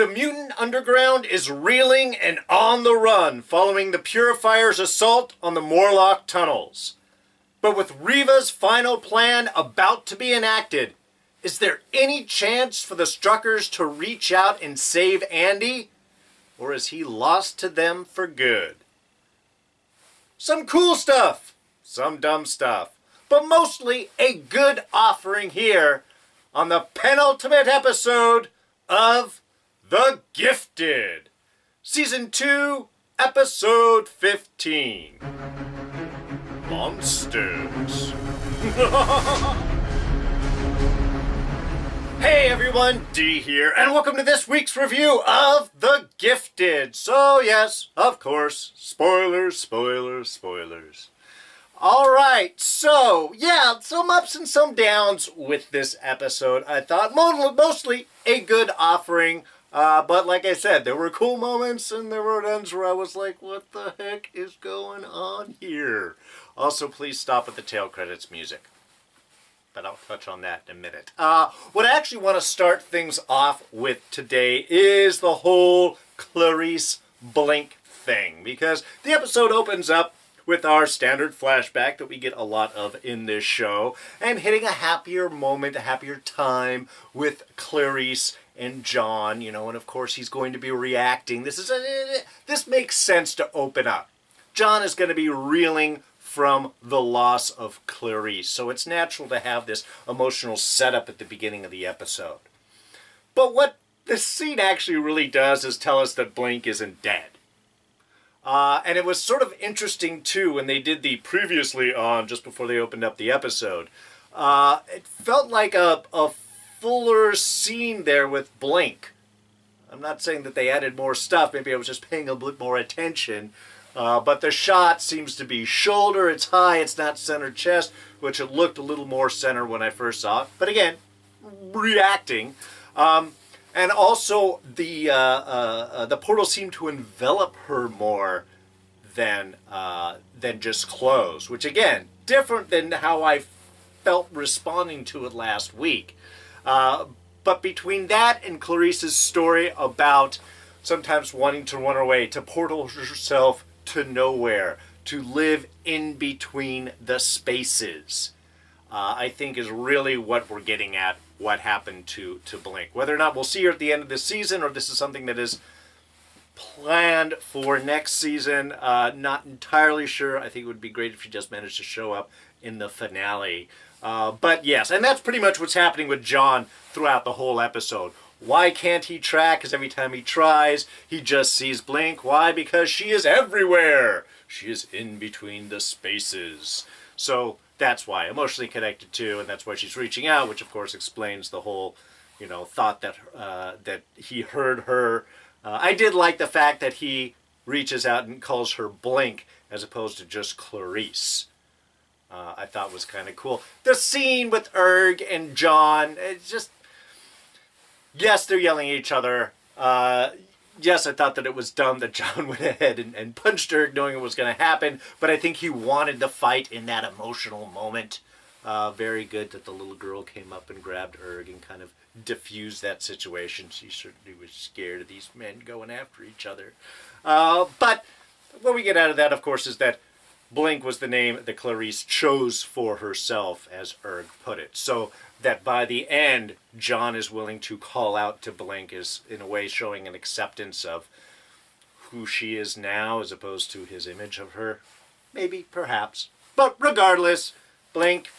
The Mutant Underground is reeling and on the run following the Purifiers' assault on the Morlock tunnels. But with Reeva's final plan about to be enacted, is there any chance for the Struckers to reach out and save Andy? Or is he lost to them for good? Some cool stuff, some dumb stuff, but mostly a good offering here on the penultimate episode of The Gifted, Season 2, Episode 15. Monsters. Hey everyone, D here, and welcome to this week's review of The Gifted. So yes, of course, spoilers, spoilers, spoilers. Alright, so yeah, some ups and some downs with this episode. I thought mostly a good offering, but like I said, there were cool moments and there were times where I was like, what the heck is going on here? Also, please stop at the tail credits music. But I'll touch on that in a minute. What I actually want to start things off with today is the whole Clarice Blink thing. Because the episode opens up with our standard flashback that we get a lot of in this show. And hitting a happier moment, a happier time with Clarice and John. You know, and of course he's going to be reacting. This makes sense to open up. John is going to be reeling from the loss of Clarice. So it's natural to have this emotional setup at the beginning of the episode. But what this scene actually really does is tell us that Blink isn't dead. And it was sort of interesting too when they did the previously on, just before they opened up the episode. It felt like a fuller scene there with Blink. I'm not saying that they added more stuff, maybe I was just paying a bit more attention. But the shot seems to be shoulder, it's high, it's not center chest, which it looked a little more center when I first saw it. But again, reacting. And also the portal seemed to envelop her more than just close, which again, different than how I felt responding to it last week. But between that and Clarice's story about sometimes wanting to run away, to portal herself to nowhere, to live in between the spaces, I think is really what we're getting at, what happened to Blink. Whether or not we'll see her at the end of this season, or this is something that is planned for next season, not entirely sure. I think it would be great if she just managed to show up in the finale. But yes, and that's pretty much what's happening with John throughout the whole episode. Why can't he track? Because every time he tries, he just sees Blink. Why? Because she is everywhere. She is in between the spaces. So that's why, emotionally connected to, and that's why she's reaching out, which of course explains the whole, thought that that he heard her. I did like the fact that he reaches out and calls her Blink as opposed to just Clarice. I thought was kind of cool. The scene with Erg and John, it's just, yes, they're yelling at each other. Yes, I thought that it was dumb that John went ahead and punched Erg knowing it was going to happen, but I think he wanted the fight in that emotional moment. Very good that the little girl came up and grabbed Erg and kind of diffused that situation. She certainly was scared of these men going after each other. But what we get out of that, of course, is that Blink was the name that Clarice chose for herself, as Erg put it. So that by the end, John is willing to call out to Blink, is in a way showing an acceptance of who she is now as opposed to his image of her. Maybe, perhaps. But regardless, Blink,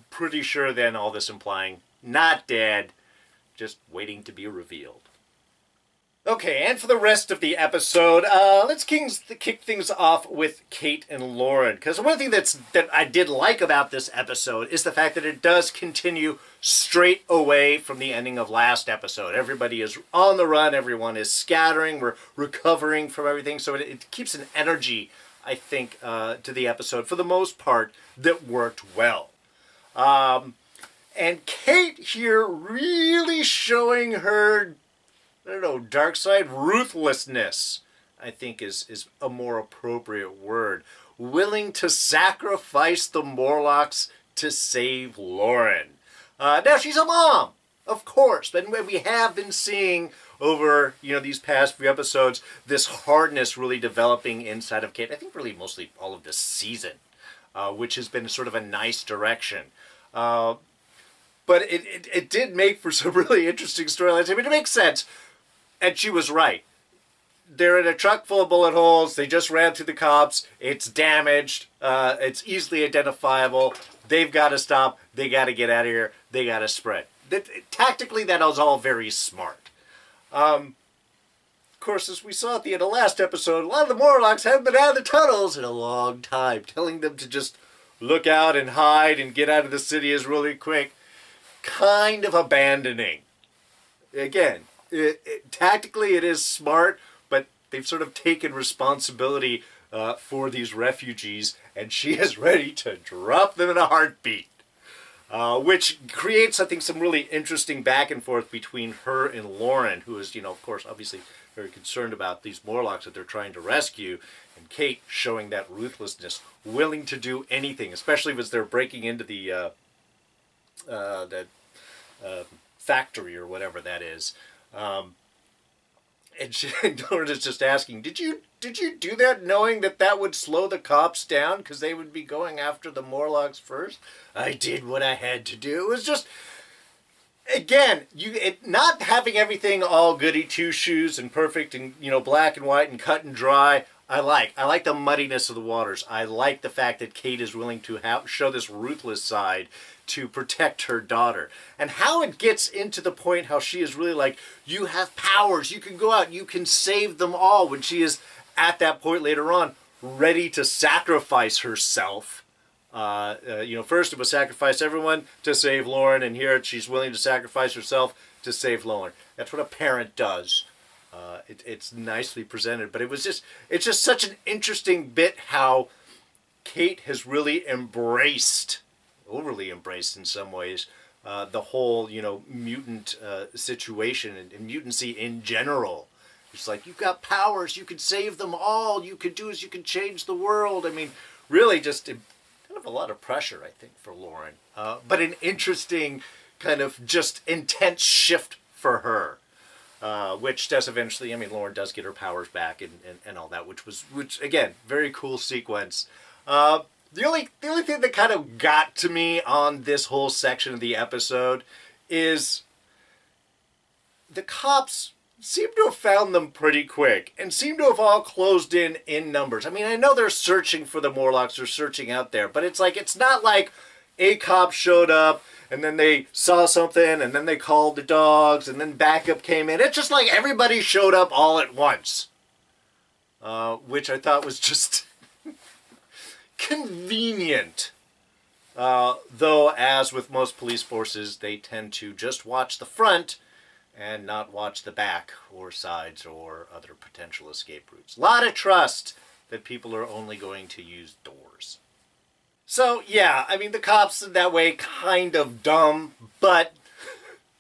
pretty sure then all this implying, not dead, just waiting to be revealed. Okay, and for the rest of the episode, let's kick things off with Kate and Lauren. Because one thing that I did like about this episode is the fact that it does continue straight away from the ending of last episode. Everybody is on the run, everyone is scattering, we're recovering from everything. So it keeps an energy, I think, to the episode, for the most part, that worked well. And Kate here really showing her, dark side, ruthlessness, I think is a more appropriate word. Willing to sacrifice the Morlocks to save Lauren. Now she's a mom, of course, but we have been seeing over, these past few episodes, this hardness really developing inside of Kate. I think really mostly all of this season, which has been sort of a nice direction. But it did make for some really interesting storylines. I mean, it makes sense. And she was right. They're in a truck full of bullet holes. They just ran through the cops. It's damaged. It's easily identifiable. They've got to stop. They got to get out of here. They got to spread. Tactically, that was all very smart. Of course, as we saw at the end of last episode, a lot of the Morlocks haven't been out of the tunnels in a long time. Telling them to just look out and hide and get out of the city is really quick. Kind of abandoning. Again, tactically it is smart, but they've sort of taken responsibility for these refugees, and she is ready to drop them in a heartbeat. Which creates, I think, some really interesting back and forth between her and Lauren, who is, of course, obviously very concerned about these Morlocks that they're trying to rescue, and Kate showing that ruthlessness, willing to do anything, especially as they're breaking into the factory or whatever that is. And Lorna's just asking, did you do that knowing that would slow the cops down because they would be going after the Morlocks first? I did what I had to do. It was just, again, not having everything all goody two-shoes and perfect and, black and white and cut and dry. I like the muddiness of the waters. I like the fact that Kate is willing to show this ruthless side to protect her daughter. And how it gets into the point how she is really like, you have powers, you can go out, you can save them all, when she is at that point later on ready to sacrifice herself. First it was sacrifice everyone to save Lauren, and here she's willing to sacrifice herself to save Lauren. That's what a parent does. It's nicely presented, but it's just such an interesting bit how Kate has really overly embraced in some ways, the whole, mutant situation and mutancy in general. It's like, you've got powers, you can save them all, you can do is you can change the world. I mean, really just kind of a lot of pressure, I think, for Lauren. But an interesting kind of just intense shift for her. Which does eventually, Lauren does get her powers back and all that, which again, very cool sequence. The only thing that kind of got to me on this whole section of the episode is the cops seem to have found them pretty quick and seem to have all closed in numbers. I mean, I know they're searching for the Morlocks, they're searching out there, but it's not like a cop showed up and then they saw something and then they called the dogs and then backup came in. It's just like everybody showed up all at once, which I thought was just convenient. Though, as with most police forces, they tend to just watch the front and not watch the back or sides or other potential escape routes. A lot of trust that people are only going to use doors. So, yeah, the cops in that way kind of dumb, but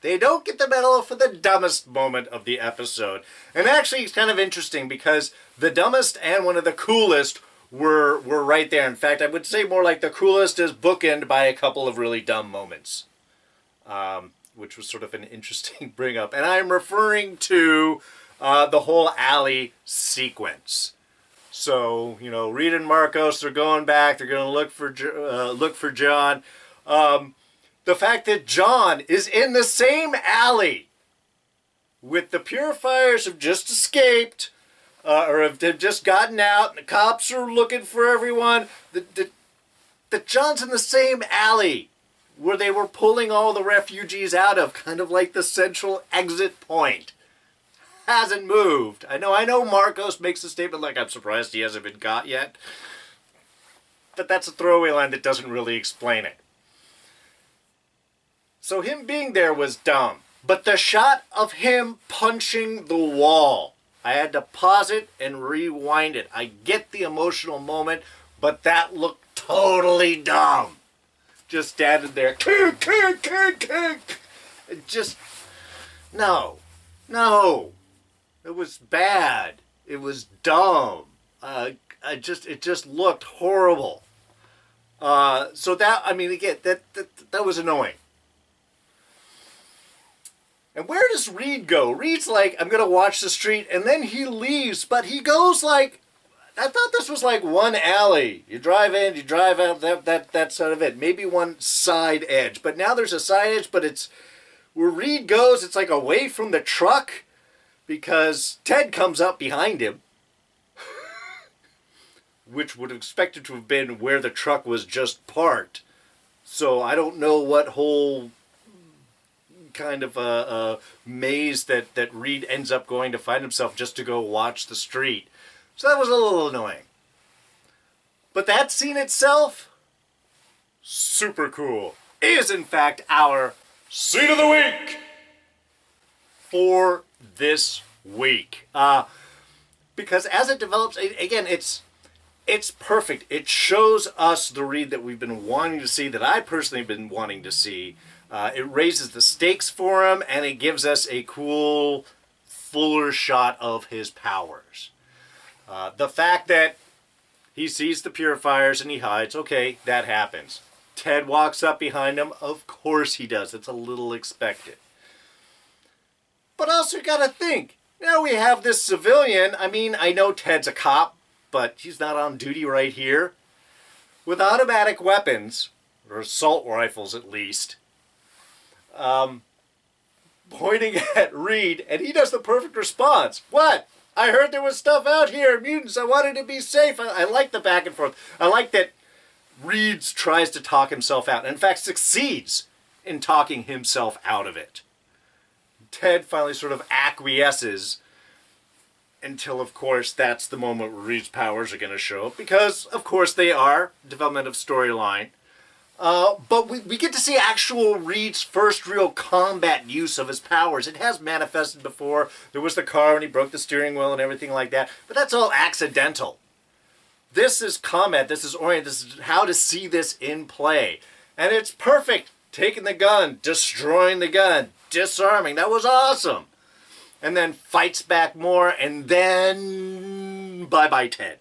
they don't get the medal for the dumbest moment of the episode. And actually, it's kind of interesting because the dumbest and one of the coolest were right there. In fact, I would say more like the coolest is bookended by a couple of really dumb moments, which was sort of an interesting bring up. And I'm referring to the whole alley sequence. So, Reed and Marcos, they're going back. They're going to look for John. The fact that John is in the same alley with the Purifiers have just escaped, or have just gotten out, and the cops are looking for everyone. That John's in the same alley where they were pulling all the refugees out of, kind of like the central exit point. Hasn't moved. I know Marcos makes a statement like, I'm surprised he hasn't been got yet. But that's a throwaway line that doesn't really explain it. So him being there was dumb. But the shot of him punching the wall, I had to pause it and rewind it. I get the emotional moment, but that looked totally dumb. Just standing there. Just, no. It was bad. It was dumb. It just looked horrible. So that, again, that was annoying. And where does Reed go? Reed's like, I'm going to watch the street, and then he leaves, but he goes like, I thought this was like one alley. You drive in, you drive out, that's sort of it. Maybe one side edge. But now there's a side edge, but it's, where Reed goes, it's like away from the truck, because Ted comes up behind him, which would have expected to have been where the truck was just parked. So I don't know what whole kind of a maze that Reed ends up going to find himself just to go watch the street. So that was a little annoying. But that scene itself, super cool. Is in fact our Scene of the Week for this week. Because as it develops, again, it's perfect. It shows us the Reed that we've been wanting to see, that I personally have been wanting to see. It raises the stakes for him, and it gives us a cool, fuller shot of his powers. The fact that he sees the Purifiers and he hides, okay, that happens. Ted walks up behind him, of course he does. It's a little expected. But also you gotta think, now we have this civilian, I mean, I know Ted's a cop, but he's not on duty right here. With automatic weapons, or assault rifles at least, pointing at Reed, and he does the perfect response. What? I heard there was stuff out here, mutants. I wanted to be safe. I like the back and forth. I like that Reed tries to talk himself out, and in fact succeeds in talking himself out of it. Ted finally sort of acquiesces until, of course, that's the moment where Reed's powers are going to show up, because, of course, they are. Development of storyline. But we get to see actual Reed's first real combat use of his powers. It has manifested before. There was the car when he broke the steering wheel and everything like that. But that's all accidental. This is combat. This is oriented. This is how to see this in play. And it's perfect. Taking the gun, destroying the gun, disarming. That was awesome. And then fights back more, and then bye-bye Ted.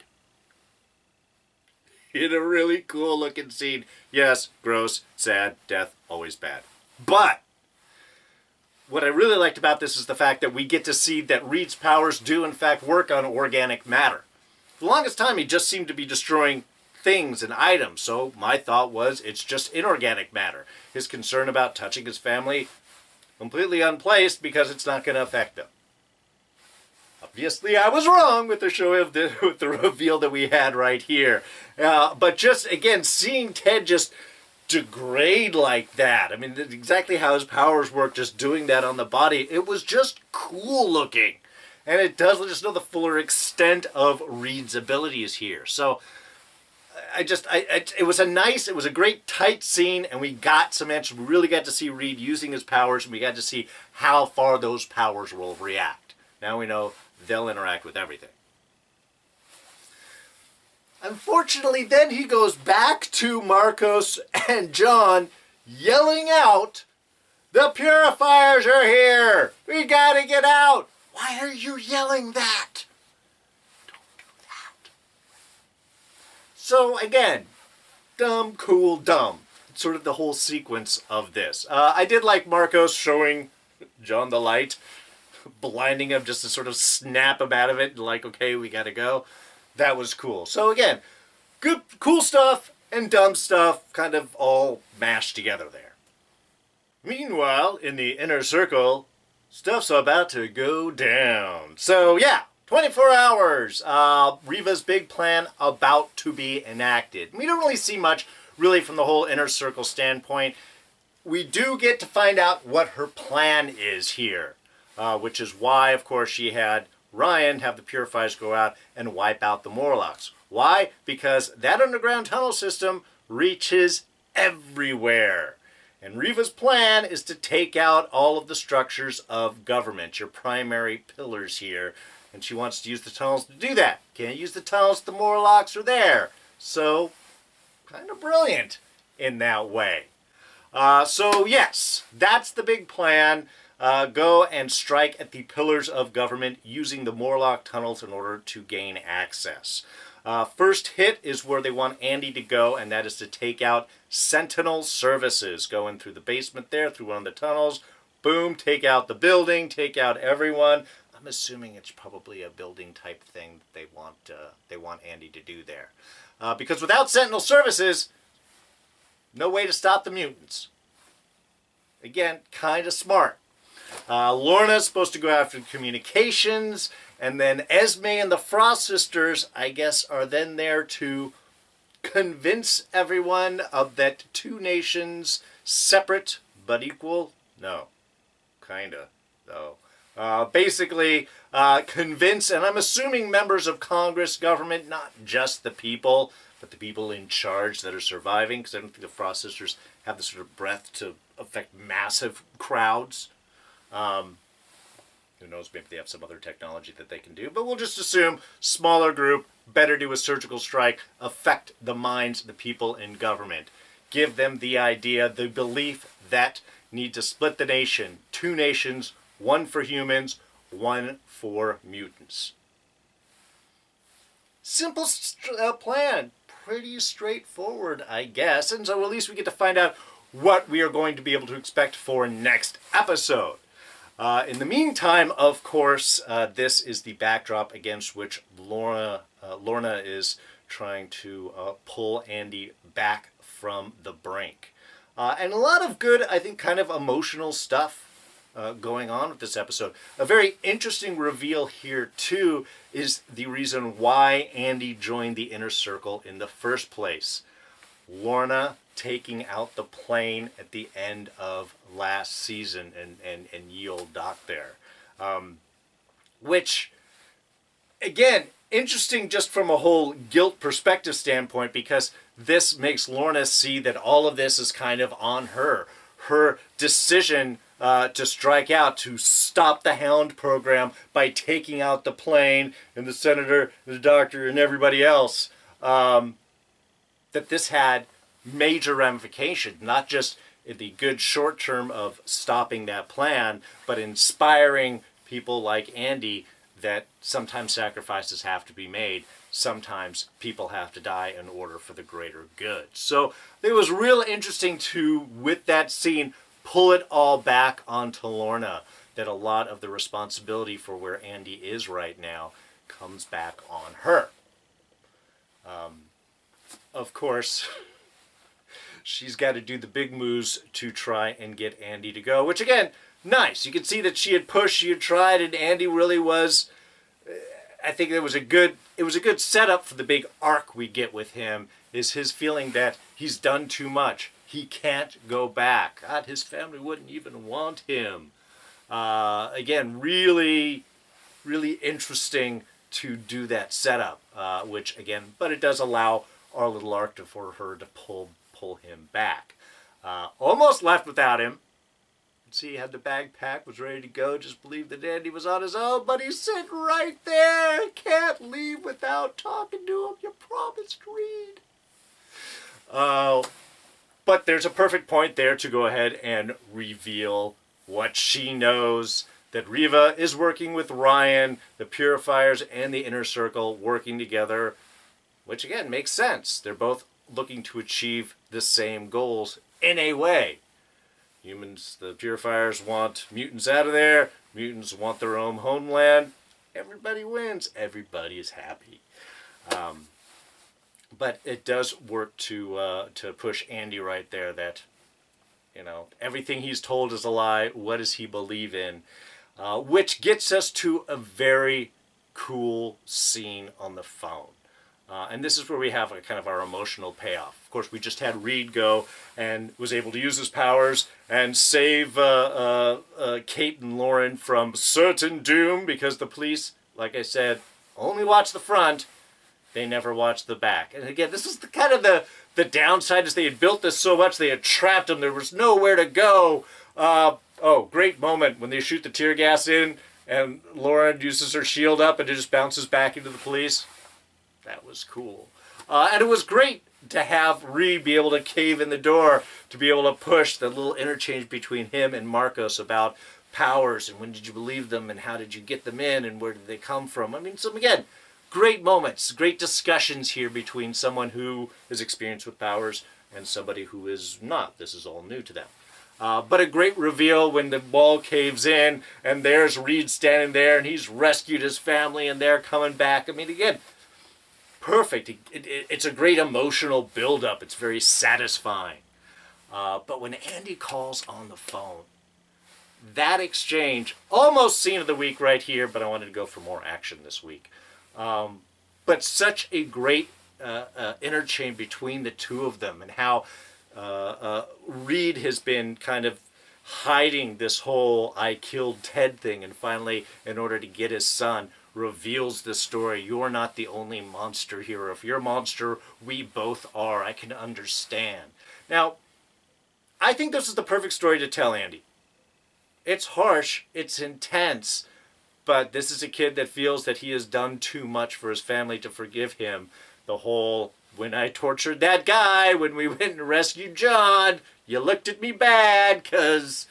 In a really cool looking scene. Yes, gross, sad, death, always bad. But what I really liked about this is the fact that we get to see that Reed's powers do in fact work on organic matter. For the longest time he just seemed to be destroying things and items, so my thought was it's just inorganic matter. His concern about touching his family, completely unplaced because it's not going to affect them. Obviously, I was wrong with the show of with the reveal that we had right here. But just, again, seeing Ted just degrade like that. I mean, exactly how his powers work, just doing that on the body. It was just cool looking. And it does let us know the fuller extent of Reed's abilities here. So, it was a great tight scene, and we got some answers. We really got to see Reed using his powers, and we got to see how far those powers will react. Now we know they'll interact with everything. Unfortunately, then he goes back to Marcos and John yelling out, "The Purifiers are here! We gotta get out! Why are you yelling that? Don't do that." So again, dumb, cool, dumb. It's sort of the whole sequence of this. I did like Marcos showing John the light, blinding him just to sort of snap him out of it, like, okay, we gotta go. That was cool. So again, good, cool stuff and dumb stuff kind of all mashed together there. Meanwhile, in the inner circle, stuff's about to go down. So yeah, 24 hours. Reeva's big plan about to be enacted. We don't really see much really from the whole inner circle standpoint. We do get to find out what her plan is here. Which is why, of course, she had Ryan have the Purifiers go out and wipe out the Morlocks. Why? Because that underground tunnel system reaches everywhere. And Reeva's plan is to take out all of the structures of government, your primary pillars here. And she wants to use the tunnels to do that. Can't use the tunnels, the Morlocks are there. So, kind of brilliant in that way. So, yes, that's the big plan. Go and strike at the pillars of government using the Morlock tunnels in order to gain access. First hit is where they want Andy to go, and that is to take out Sentinel Services, going through the basement there, through one of the tunnels, boom, take out the building, take out everyone. I'm assuming it's probably a building type thing that they want Andy to do there. Because without Sentinel services, no way to stop the mutants. Again, kind of smart. Lorna's supposed to go after communications, and then Esme and the Frost Sisters, I guess, are then there to convince everyone of that two nations, separate but equal. No, kinda, though. Basically, convince, and I'm assuming members of Congress, government, not just the people, but the people in charge that are surviving, because I don't think the Frost Sisters have the sort of breath to affect massive crowds. Who knows, maybe they have some other technology that they can do, but we'll just assume smaller group, better do a surgical strike, affect the minds of the people in government. Give them the idea, the belief that need to split the nation. Two nations, one for humans, one for mutants. Simple plan. Pretty straightforward, I guess. And so at least we get to find out what we are going to be able to expect for next episode. In the meantime, of course, this is the backdrop against which Lorna is trying to pull Andy back from the brink. And a lot of good, I think, kind of emotional stuff going on with this episode. A very interesting reveal here, too, is the reason why Andy joined the Inner Circle in the first place. Lorna taking out the plane at the end of last season and ye olde Doc there. Which, again, interesting just from a whole guilt perspective standpoint, because this makes Lorna see that all of this is kind of on her. Her decision to strike out, to stop the Hound program by taking out the plane and the senator, the doctor, and everybody else, that this had major ramifications, not just in the good short term of stopping that plan, but inspiring people like Andy that sometimes sacrifices have to be made. Sometimes people have to die in order for the greater good. So it was real interesting to, with that scene, pull it all back onto Lorna, that a lot of the responsibility for where Andy is right now comes back on her. Of course, she's got to do the big moves to try and get Andy to go, which again, nice. You can see that she had pushed, she had tried, and Andy really was, I think it was a good setup for the big arc we get with him, is his feeling that he's done too much. He can't go back. God, his family wouldn't even want him. Again, really, really interesting to do that setup, which again, but it does allow our little arc for her to pull him back. Almost left without him. See, he had the bag packed, was ready to go, just believed that Andy was on his own, but he's sitting right there. Can't leave without talking to him. You promised, Reed. But there's a perfect point there to go ahead and reveal what she knows, that Reeva is working with Ryan, the Purifiers and the Inner Circle working together, which again makes sense. They're both looking to achieve the same goals in a way. Humans, the Purifiers want mutants out of there. Mutants want their own homeland. Everybody wins. Everybody is happy. But it does work to push Andy right there that, you know, everything he's told is a lie. What does he believe in? Which gets us to a very cool scene on the phone. And this is where we have a kind of our emotional payoff. Of course, we just had Reed go and was able to use his powers and save Kate and Lauren from certain doom, because the police, like I said, only watch the front. They never watch the back. And again, this is the kind of the downside, is they had built this so much, they had trapped them. There was nowhere to go. Oh, great moment when they shoot the tear gas in and Lauren uses her shield up and it just bounces back into the police. That was cool. And it was great to have Reed be able to cave in the door, to be able to push the little interchange between him and Marcos about powers and when did you believe them and how did you get them in and where did they come from. I mean, so again, great moments, great discussions here between someone who is experienced with powers and somebody who is not. This is all new to them. But a great reveal when the wall caves in and there's Reed standing there and he's rescued his family and they're coming back. I mean, again, perfect. It's a great emotional build-up. It's very satisfying. But when Andy calls on the phone, that exchange, almost scene of the week right here, but I wanted to go for more action this week. But such a great interchange between the two of them and how Reed has been kind of hiding this whole I killed Ted thing, and finally, in order to get his son, reveals the story. You're not the only monster here. If you're a monster, we both are. I can understand. Now, I think this is the perfect story to tell Andy. It's harsh, it's intense, but this is a kid that feels that he has done too much for his family to forgive him. The whole, when I tortured that guy, when we went and rescued John, you looked at me bad, 'cause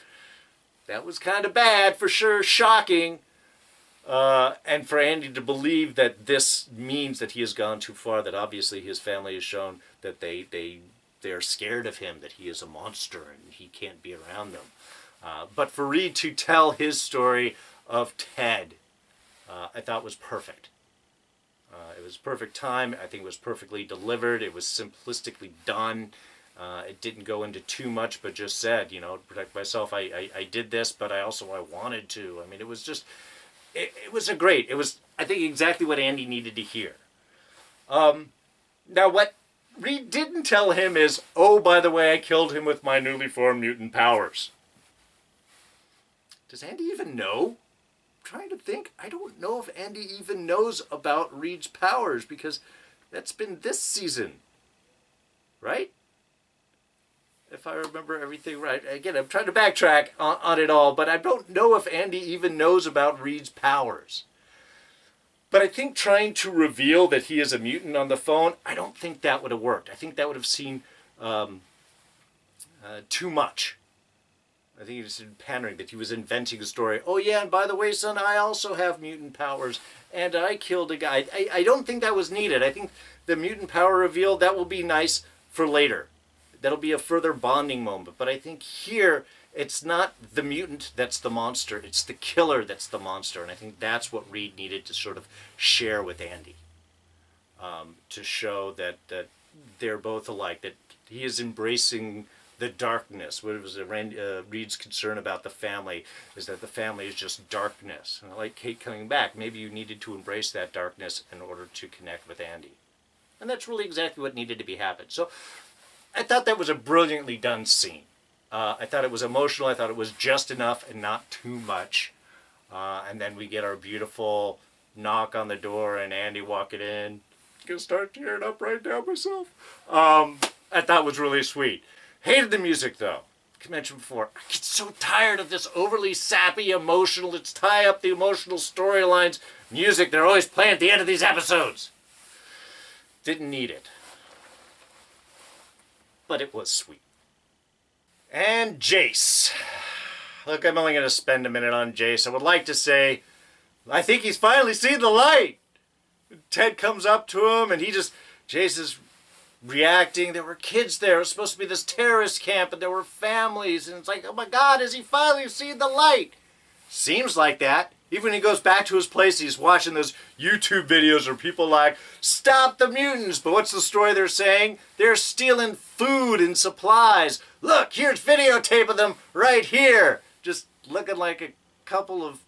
that was kind of bad for sure, shocking. And for Andy to believe that this means that he has gone too far, that obviously his family has shown that they're scared of him, that he is a monster and he can't be around them. But for Reed to tell his story of Ted, I thought was perfect. It was perfect time. I think it was perfectly delivered. It was simplistically done. It didn't go into too much, but just said, you know, protect myself. I did this, but I wanted to. I mean, it was just, it was it was, I think, exactly what Andy needed to hear. Now, what Reed didn't tell him is, oh, by the way, I killed him with my newly formed mutant powers. Does Andy even know? I'm trying to think. I don't know if Andy even knows about Reed's powers, because that's been this season. Right? If I remember everything right. Again, I'm trying to backtrack on it all, but I don't know if Andy even knows about Reed's powers. But I think trying to reveal that he is a mutant on the phone, I don't think that would have worked. I think that would have seemed too much. I think he was pandering, that he was inventing a story. Oh yeah, and by the way, son, I also have mutant powers, and I killed a guy. I don't think that was needed. I think the mutant power reveal, that will be nice for later. That'll be a further bonding moment. But I think here, it's not the mutant that's the monster. It's the killer that's the monster. And I think that's what Reed needed to sort of share with Andy. To show that they're both alike, that he is embracing the darkness. What was Reed's concern about the family is that the family is just darkness. And like Kate coming back, maybe you needed to embrace that darkness in order to connect with Andy. And that's really exactly what needed to be happened. So I thought that was a brilliantly done scene. I thought it was emotional. I thought it was just enough and not too much. And then we get our beautiful knock on the door and Andy walking in. I'm going to start tearing up right now myself. I thought it was really sweet. Hated the music, though. Like I mentioned before, I get so tired of this overly sappy, emotional, let's tie up the emotional storylines music they're always playing at the end of these episodes. Didn't need it. But it was sweet. And Jace. Look, I'm only going to spend a minute on Jace. I would like to say, I think he's finally seen the light. Ted comes up to him, and Jace is reacting. There were kids there. It was supposed to be this terrorist camp, and there were families. And it's like, oh my God, has he finally seen the light? Seems like that. Even when he goes back to his place, he's watching those YouTube videos where people like, stop the mutants. But what's the story they're saying? They're stealing food and supplies. Look, here's videotape of them right here. Just looking like a couple of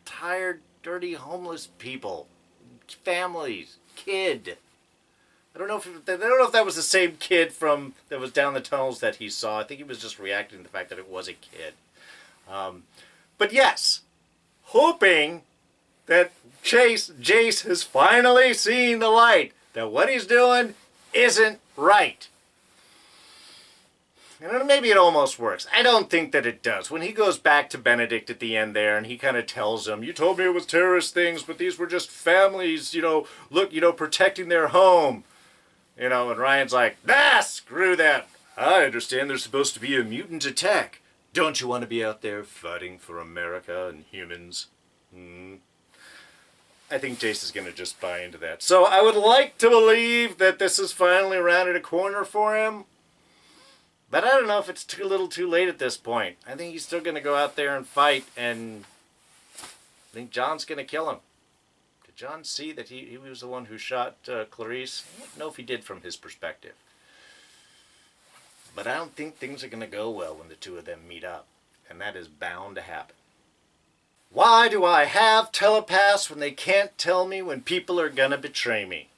tired, dirty, homeless people. Families. Kid. I don't know if that was the same kid that was down the tunnels that he saw. I think he was just reacting to the fact that it was a kid. But yes, hoping that Jace has finally seen the light. That what he's doing isn't right. And maybe it almost works. I don't think that it does. When he goes back to Benedict at the end there and he kind of tells him, you told me it was terrorist things, but these were just families, protecting their home. And Ryan's like, screw that. I understand there's supposed to be a mutant attack. Don't you want to be out there fighting for America and humans? I think Jace is going to just buy into that. So I would like to believe that this has finally rounded a corner for him. But I don't know if it's a little too late at this point. I think he's still going to go out there and fight, and I think Jon's going to kill him. Did Jon see that he was the one who shot Clarice? I don't know if he did from his perspective. But I don't think things are going to go well when the two of them meet up. And that is bound to happen. Why do I have telepaths when they can't tell me when people are going to betray me?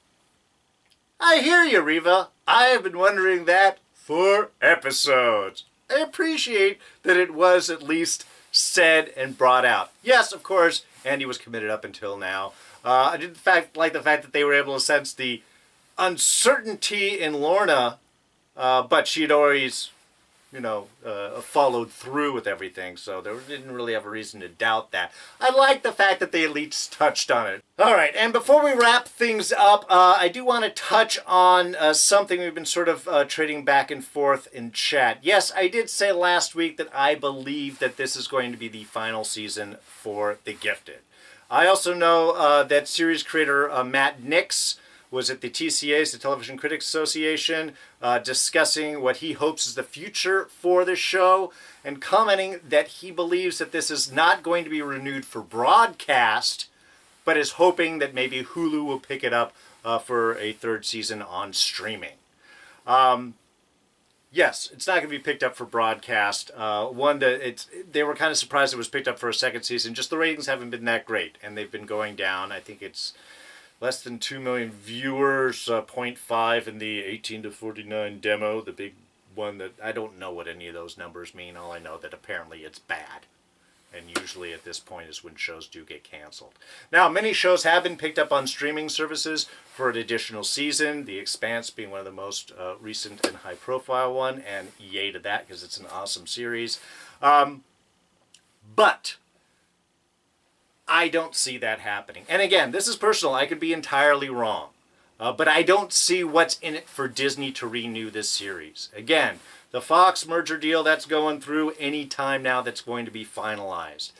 I hear you, Reeva. I have been wondering that for episodes. I appreciate that it was at least said and brought out. Yes, of course, Andy was committed up until now. I did like the fact that they were able to sense the uncertainty in Lorna, but she had always, followed through with everything, so they didn't really have a reason to doubt that. I like the fact that they at least touched on it. All right, and before we wrap things up, I do want to touch on something we've been sort of trading back and forth in chat. Yes, I did say last week that I believe that this is going to be the final season for The Gifted. I also know that series creator Matt Nix was at the TCA's, the Television Critics Association, discussing what he hopes is the future for the show, and commenting that he believes that this is not going to be renewed for broadcast, but is hoping that maybe Hulu will pick it up for a third season on streaming. Yes, it's not going to be picked up for broadcast. They were kind of surprised it was picked up for a second season. Just the ratings haven't been that great, and they've been going down. I think it's less than 2 million viewers, 0.5 in the 18 to 49 demo, the big one that I don't know what any of those numbers mean. All I know that apparently it's bad. And usually at this point is when shows do get canceled. Now, many shows have been picked up on streaming services for an additional season, The Expanse being one of the most recent and high-profile one, and yay to that because it's an awesome series. But I don't see that happening. And again, this is personal. I could be entirely wrong. But I don't see what's in it for Disney to renew this series. Again, the Fox merger deal, that's going through any time now that's going to be finalized.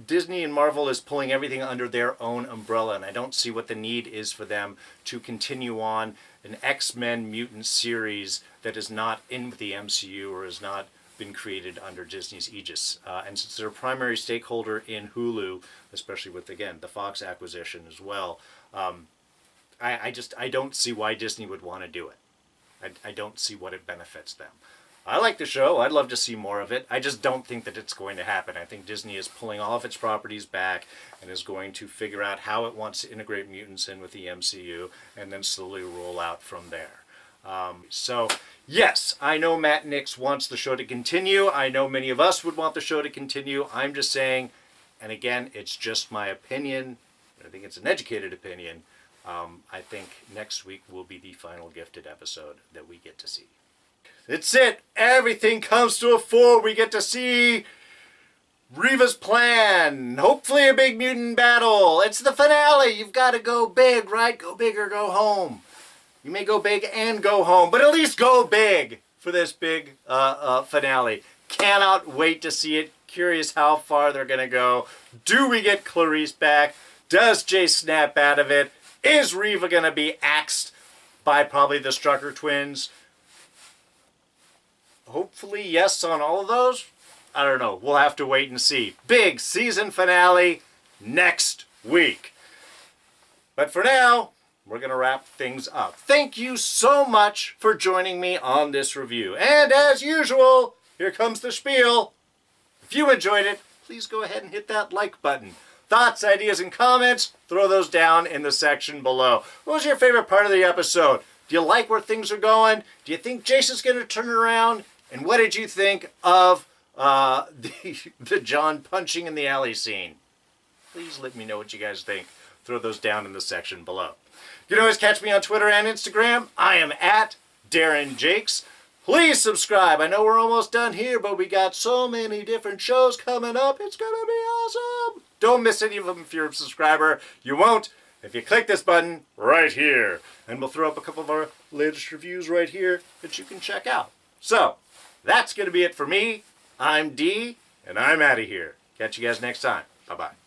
Disney and Marvel is pulling everything under their own umbrella, and I don't see what the need is for them to continue on an X-Men mutant series that is not in the MCU or has not been created under Disney's aegis. And since they're a primary stakeholder in Hulu, especially with, again, the Fox acquisition as well, I don't see why Disney would want to do it. I don't see what it benefits them. I like the show. I'd love to see more of it. I just don't think that it's going to happen. I think Disney is pulling all of its properties back and is going to figure out how it wants to integrate mutants in with the MCU and then slowly roll out from there. So, yes, I know Matt Nix wants the show to continue. I know many of us would want the show to continue. I'm just saying, and again, it's just my opinion. I think it's an educated opinion. I think next week will be the final Gifted episode that we get to see. That's it. Everything comes to a fore. We get to see Reeva's plan. Hopefully a big mutant battle. It's the finale. You've got to go big, right? Go big or go home. You may go big and go home, but at least go big for this big finale. Cannot wait to see it. Curious how far they're going to go. Do we get Clarice back? Does Jace snap out of it? Is Reeva going to be axed by probably the Strucker twins? Hopefully yes on all of those. I don't know. We'll have to wait and see. Big season finale next week. But for now, we're going to wrap things up. Thank you so much for joining me on this review. And as usual, here comes the spiel. If you enjoyed it, please go ahead and hit that like button. Thoughts, ideas, and comments, throw those down in the section below. What was your favorite part of the episode? Do you like where things are going? Do you think Jace is going to turn around? And what did you think of the Jon punching in the alley scene? Please let me know what you guys think. Throw those down in the section below. You can always catch me on Twitter and Instagram. I am at Darren Jakes. Please subscribe. I know we're almost done here, but we got so many different shows coming up. It's going to be awesome. Don't miss any of them if you're a subscriber. You won't if you click this button right here. And we'll throw up a couple of our latest reviews right here that you can check out. So, that's going to be it for me. I'm D, and I'm out of here. Catch you guys next time. Bye-bye.